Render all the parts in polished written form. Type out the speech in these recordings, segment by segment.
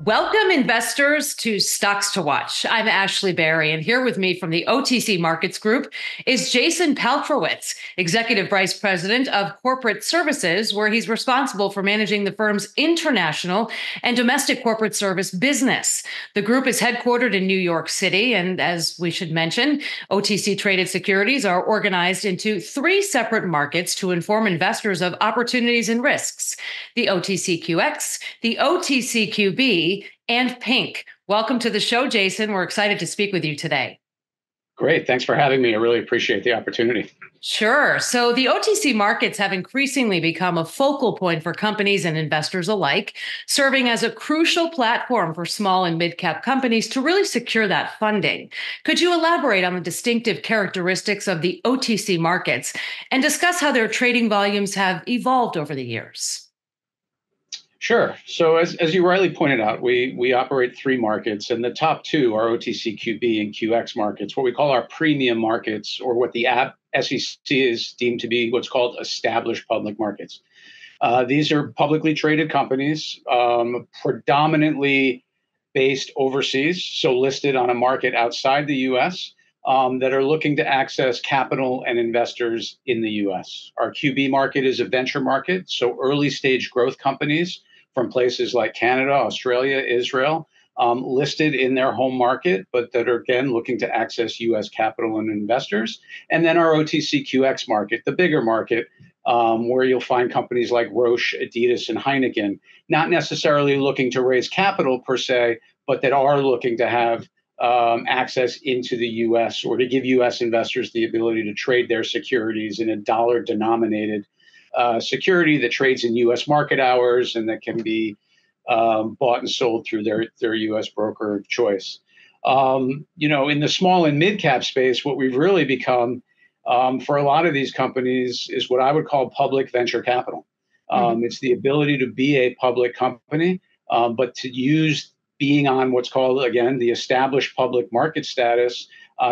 Welcome, investors, to Stocks to Watch. I'm Ashley Berry, and here with me from the OTC Markets Group is Jason Paltrowitz, Executive Vice President of Corporate Services, where he's responsible for managing the firm's international and domestic corporate service business. The group is headquartered in New York City, and as we should mention, OTC traded securities are organized into three separate markets to inform investors of opportunities and risks: the OTCQX, the OTCQB, and Pink. Welcome to the show, Jason. We're excited to speak with you today. Great. Thanks for having me. I really appreciate the opportunity. Sure. So the OTC markets have increasingly become a focal point for companies and investors alike, serving as a crucial platform for small and mid-cap companies to really secure that funding. Could you elaborate on the distinctive characteristics of the OTC markets and discuss how their trading volumes have evolved over the years? Sure. So as you rightly pointed out, we operate three markets, and the top two are OTC QB and QX markets, what we call our premium markets, or what the SEC is deemed to be what's called established public markets. These are publicly traded companies, predominantly based overseas, so listed on a market outside the U.S., that are looking to access capital and investors in the U.S. Our QB market is a venture market, so early stage growth companies from places like Canada, Australia, Israel, listed in their home market, but that are, again, looking to access U.S. capital and investors. And then our OTCQX market, the bigger market, where you'll find companies like Roche, Adidas, and Heineken, not necessarily looking to raise capital per se, but that are looking to have access into the U.S. or to give U.S. investors the ability to trade their securities in a dollar-denominated security that trades in U.S. market hours and that can be bought and sold through their U.S. broker of choice. In the small and mid-cap space, what we've really become for a lot of these companies is what I would call public venture capital. It's the ability to be a public company, but to use being on what's called, again, the established public market status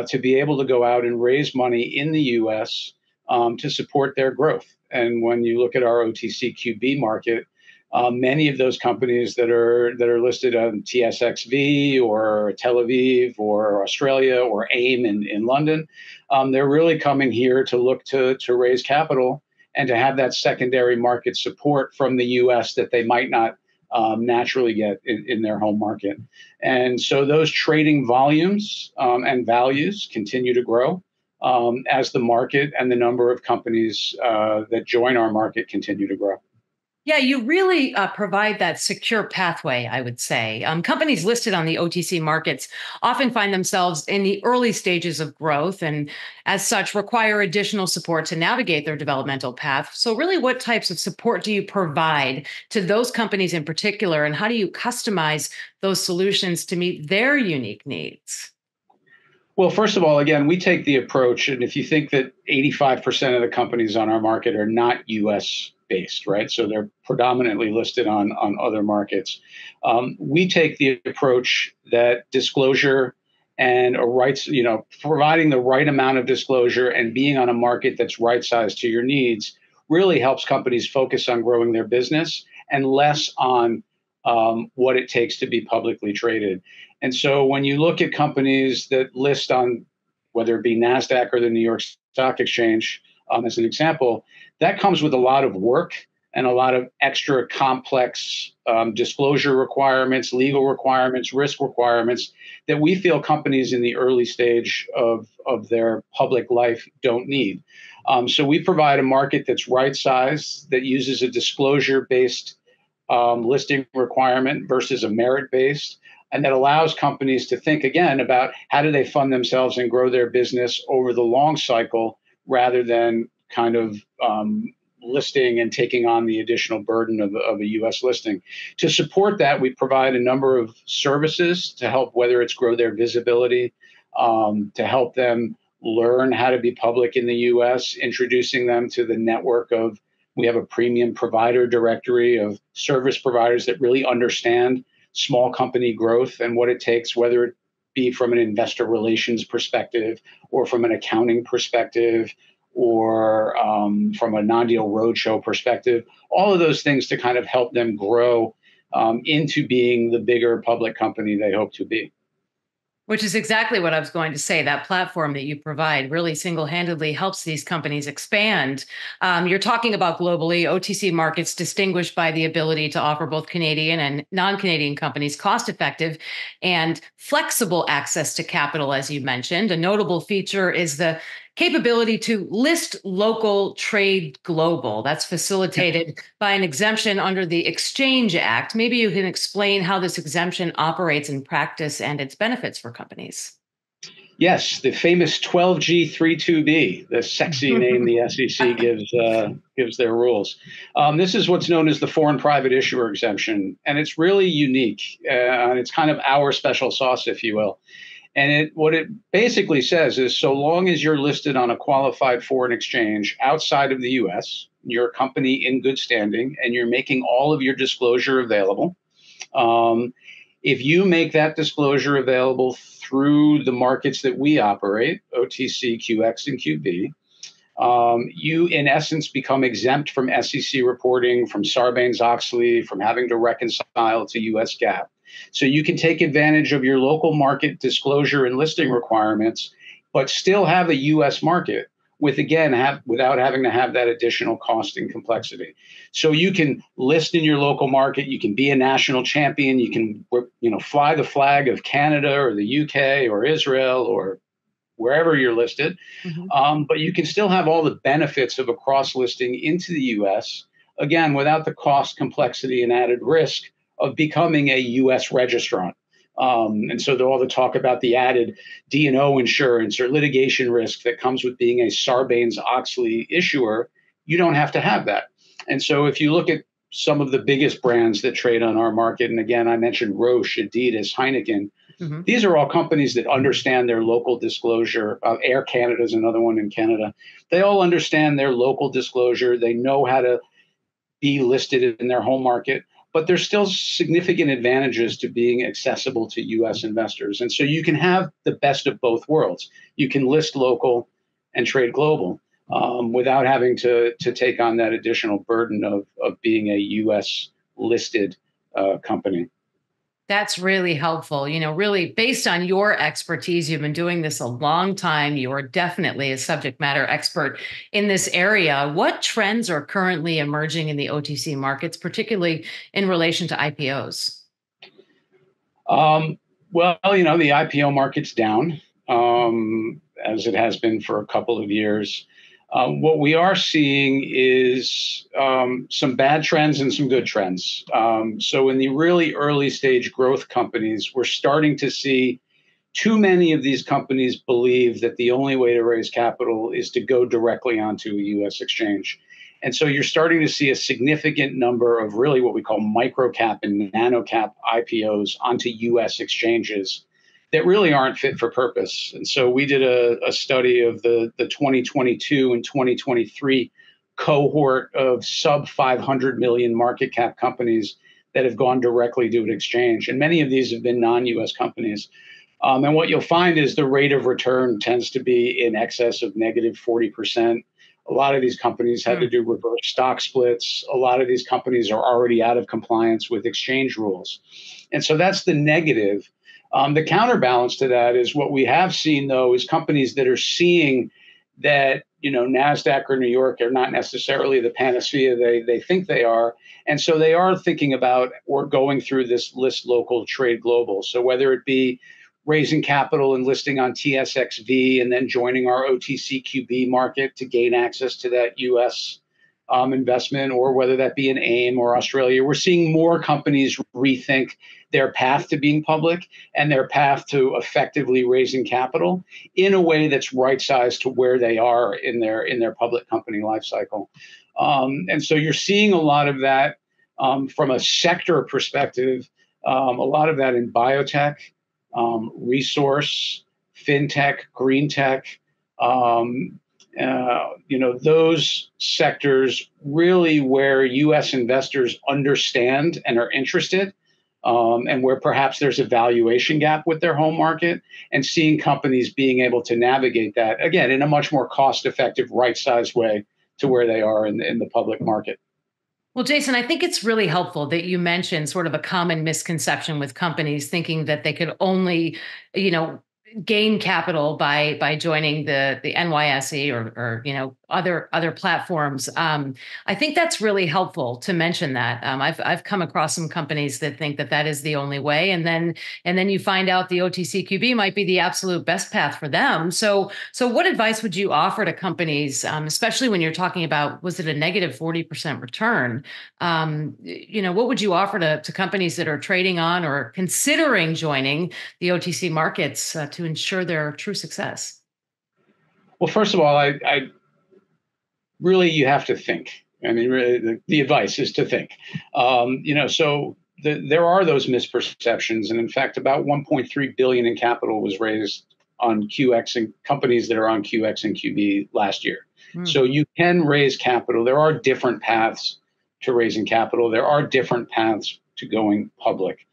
to be able to go out and raise money in the U.S. To support their growth. And when you look at our OTC QB market, many of those companies that are listed on TSXV or Tel Aviv or Australia or AIM in London, they're really coming here to look to raise capital and to have that secondary market support from the U.S. that they might not naturally get in their home market. And so those trading volumes and values continue to grow as the market and the number of companies that join our market continue to grow. Yeah, you really provide that secure pathway, I would say. Companies listed on the OTC markets often find themselves in the early stages of growth and, as such, require additional support to navigate their developmental path. So really, what types of support do you provide to those companies in particular, and how do you customize those solutions to meet their unique needs? Well, first of all, again, we take the approach, and if you think that 85% of the companies on our market are not U.S. based, right? So they're predominantly listed on other markets. We take the approach that disclosure and providing the right amount of disclosure and being on a market that's right sized to your needs really helps companies focus on growing their business and less on what it takes to be publicly traded. And so when you look at companies that list on whether it be NASDAQ or the New York Stock Exchange, as an example, that comes with a lot of work and a lot of extra complex disclosure requirements, legal requirements, risk requirements that we feel companies in the early stage of their public life don't need. So we provide a market that's right sized, that uses a disclosure-based listing requirement versus a merit-based, and that allows companies to think again about how do they fund themselves and grow their business over the long cycle rather than kind of listing and taking on the additional burden of a U.S. listing. To support that, we provide a number of services to help, whether it's grow their visibility, to help them learn how to be public in the U.S., introducing them to the network of, we have a premium provider directory of service providers that really understand small company growth and what it takes, whether it be from an investor relations perspective or from an accounting perspective or from a non-deal roadshow perspective, all of those things to kind of help them grow into being the bigger public company they hope to be. Which is exactly what I was going to say. That platform that you provide really single-handedly helps these companies expand. You're talking about globally, OTC markets distinguished by the ability to offer both Canadian and non-Canadian companies cost-effective and flexible access to capital, as you mentioned. A notable feature is the capability to list local, trade global. That's facilitated by an exemption under the Exchange Act. Maybe you can explain how this exemption operates in practice and its benefits for companies. Yes, the famous 12G32B, the sexy name the SEC gives their rules. This is what's known as the foreign private issuer exemption, and it's really unique. And it's kind of our special sauce, if you will. And what it basically says is so long as you're listed on a qualified foreign exchange outside of the US, you're a company in good standing and you're making all of your disclosure available. If you make that disclosure available through the markets that we operate, OTC, QX, and QB, you in essence become exempt from SEC reporting, from Sarbanes-Oxley, from having to reconcile to US GAAP. So you can take advantage of your local market disclosure and listing requirements, but still have a US market without having to have that additional cost and complexity. So you can list in your local market, you can be a national champion, you can fly the flag of Canada or the UK or Israel or wherever you're listed, but you can still have all the benefits of a cross listing into the US, again, without the cost, complexity, and added risk of becoming a U.S. registrant. And so all the talk about the added D&O insurance or litigation risk that comes with being a Sarbanes-Oxley issuer, you don't have to have that. And so if you look at some of the biggest brands that trade on our market, and again, I mentioned Roche, Adidas, Heineken, these are all companies that understand their local disclosure. Air Canada is another one in Canada. They all understand their local disclosure. They know how to be listed in their home market. But there's still significant advantages to being accessible to U.S. investors. And so you can have the best of both worlds. You can list local and trade global without having to take on that additional burden of being a U.S. listed company. That's really helpful. Really based on your expertise, you've been doing this a long time. You are definitely a subject matter expert in this area. What trends are currently emerging in the OTC markets, particularly in relation to IPOs? Well, the IPO market's down, as it has been for a couple of years. What we are seeing is some bad trends and some good trends. So in the really early stage growth companies, we're starting to see too many of these companies believe that the only way to raise capital is to go directly onto a U.S. exchange. And so you're starting to see a significant number of really what we call micro-cap and nano-cap IPOs onto U.S. exchanges that really aren't fit for purpose. And so we did a study of the 2022 and 2023 cohort of sub 500 million market cap companies that have gone directly to an exchange. And many of these have been non-US companies. And what you'll find is the rate of return tends to be in excess of negative 40%. A lot of these companies had to do reverse stock splits. A lot of these companies are already out of compliance with exchange rules. And so that's the negative. The counterbalance to that is what we have seen, though, is companies that are seeing that, NASDAQ or New York are not necessarily the panacea they think they are. And so they are thinking about or going through this list local, trade global. So whether it be raising capital and listing on TSXV and then joining our OTC QB market to gain access to that U.S. Investment, or whether that be in AIM or Australia, we're seeing more companies rethink their path to being public and their path to effectively raising capital in a way that's right-sized to where they are in their public company life cycle. And so you're seeing a lot of that from a sector perspective, a lot of that in biotech, resource, fintech, green tech, those sectors really where U.S. investors understand and are interested, and where perhaps there's a valuation gap with their home market, and seeing companies being able to navigate that, again, in a much more cost-effective, right-sized way to where they are in the public market. Well, Jason, I think it's really helpful that you mentioned sort of a common misconception with companies thinking that they could only, you know, gain capital by joining the NYSE or other platforms. I think that's really helpful to mention that. I've come across some companies that think that that is the only way, and then you find out the OTCQB might be the absolute best path for them. So what advice would you offer to companies, especially when you're talking about, was it a negative 40% return? What would you offer to companies that are trading on or considering joining the OTC markets to ensure their true success? Well, first of all, I really, you have to think. I mean, really, the advice is to think. So there are those misperceptions, and in fact, about 1.3 billion in capital was raised on QX and companies that are on QX and QB last year. Mm. So you can raise capital. There are different paths to raising capital. There are different paths to going public.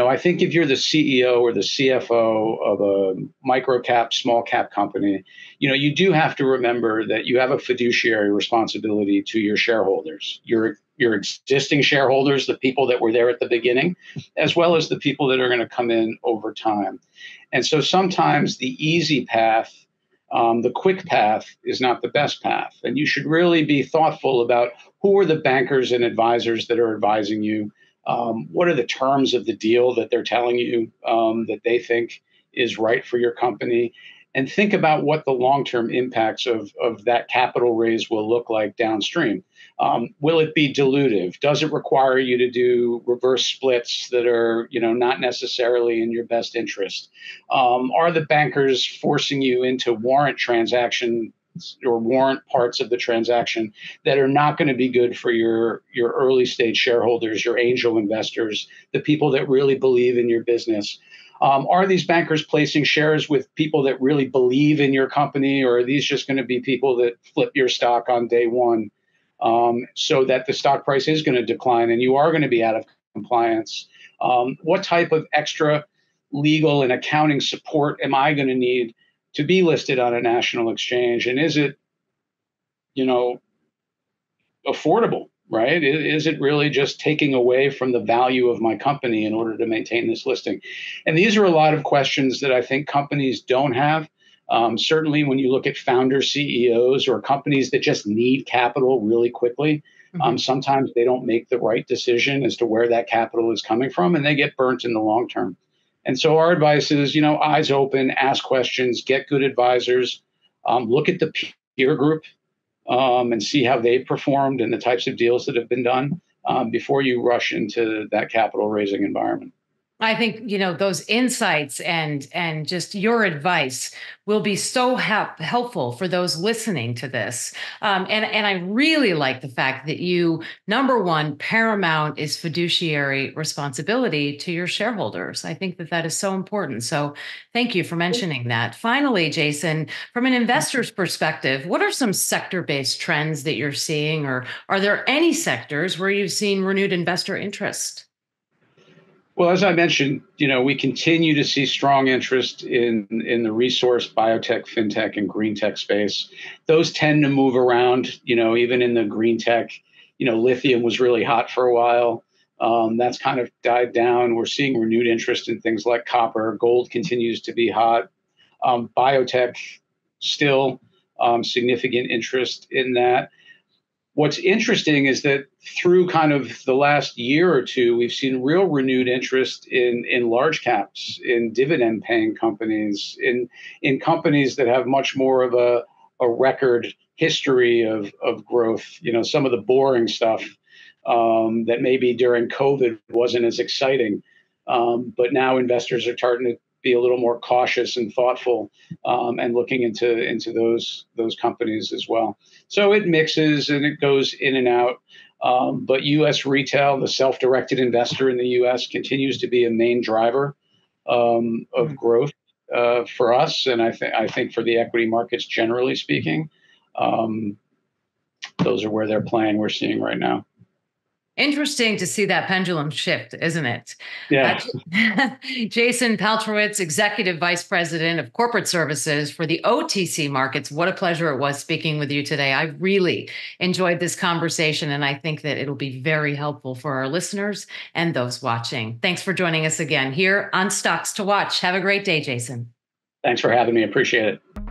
I think if you're the CEO or the CFO of a micro cap, small cap company, you do have to remember that you have a fiduciary responsibility to your shareholders, your existing shareholders, the people that were there at the beginning, as well as the people that are going to come in over time. And so sometimes the easy path, the quick path, is not the best path. And you should really be thoughtful about who are the bankers and advisors that are advising you. What are the terms of the deal that they're telling you that they think is right for your company? And think about what the long-term impacts of that capital raise will look like downstream. Will it be dilutive? Does it require you to do reverse splits that are, not necessarily in your best interest? Are the bankers forcing you into warrant transactions or warrant parts of the transaction that are not going to be good for your early stage shareholders, your angel investors, the people that really believe in your business? Are these bankers placing shares with people that really believe in your company, or are these just going to be people that flip your stock on day one, so that the stock price is going to decline and you are going to be out of compliance? What type of extra legal and accounting support am I going to need to be listed on a national exchange? And is it, affordable, right? Is it really just taking away from the value of my company in order to maintain this listing? And these are a lot of questions that I think companies don't have. Certainly, when you look at founder CEOs or companies that just need capital really quickly, sometimes they don't make the right decision as to where that capital is coming from, and they get burnt in the long term. And so our advice is, eyes open, ask questions, get good advisors, look at the peer group, and see how they've performed and the types of deals that have been done before you rush into that capital raising environment. I think those insights and just your advice will be so helpful for those listening to this. And I really like the fact that you, number one, paramount is fiduciary responsibility to your shareholders. I think that that is so important. So thank you for mentioning that. Finally, Jason, from an investor's perspective, what are some sector-based trends that you're seeing, or are there any sectors where you've seen renewed investor interest? Well, as I mentioned, we continue to see strong interest in the resource, biotech, fintech, and green tech space. Those tend to move around, even in the green tech. Lithium was really hot for a while. That's kind of died down. We're seeing renewed interest in things like copper. Gold continues to be hot. Biotech, still significant interest in that. What's interesting is that through kind of the last year or two, we've seen real renewed interest in large caps, in dividend paying companies, in companies that have much more of a record history of growth. Some of the boring stuff that maybe during COVID wasn't as exciting. But now investors are starting to be a little more cautious and thoughtful, and looking into those companies as well. So it mixes and it goes in and out. But U.S. retail, the self-directed investor in the U.S., continues to be a main driver of growth for us, and I think for the equity markets generally speaking, those are where they're playing. We're seeing right now. Interesting to see that pendulum shift, isn't it? Uh, Yeah. Jason Paltrowitz, Executive Vice President of Corporate Services for the OTC Markets. What a pleasure it was speaking with you today. I really enjoyed this conversation, and I think that it'll be very helpful for our listeners and those watching. Thanks for joining us again here on Stocks to Watch. Have a great day, Jason. Thanks for having me. Appreciate it.